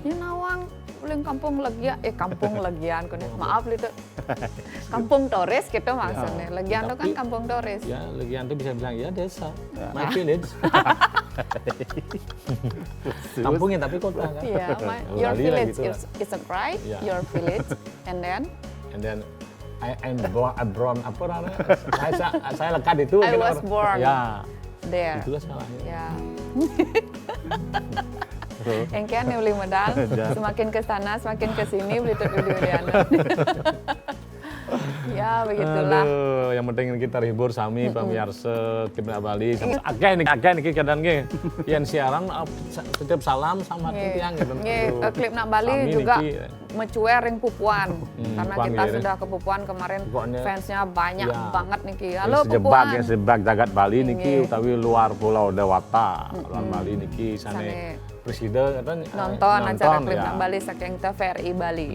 Ya nawang uling kampung Legian, kampung Legian kan. Maaf itu. Kampung Torres gitu maksudnya. Legian itu kan kampung Torres. Ya, Legian itu bisa bilang ya desa, my village. Kampungnya tapi kota kan. Iya, your village isn't right, your village, and then I'm born apa namanya? Saya lekat itu. I was born there. Itulah salahnya. Ya. Engkian nih beli modal, semakin ke sana, semakin ke sini beli video Ya, begitulah. Aduh, yang penting kita hibur sami pemirsa Kibna Bali. Akeh niki kadang nggih. Yen siaran setiap salam sama tiang gitu. Nggih, klip nak Bali juga mencuer ring Pupuan. Karena kita sudah ke Pupuan kemarin, fansnya banyak banget niki. Halo Pupuan. Sejebak jagat Bali niki utawi luar Pulau Dewata. Luar Bali niki sane presiden nonton acara klip nak Bali saking TVRI Bali.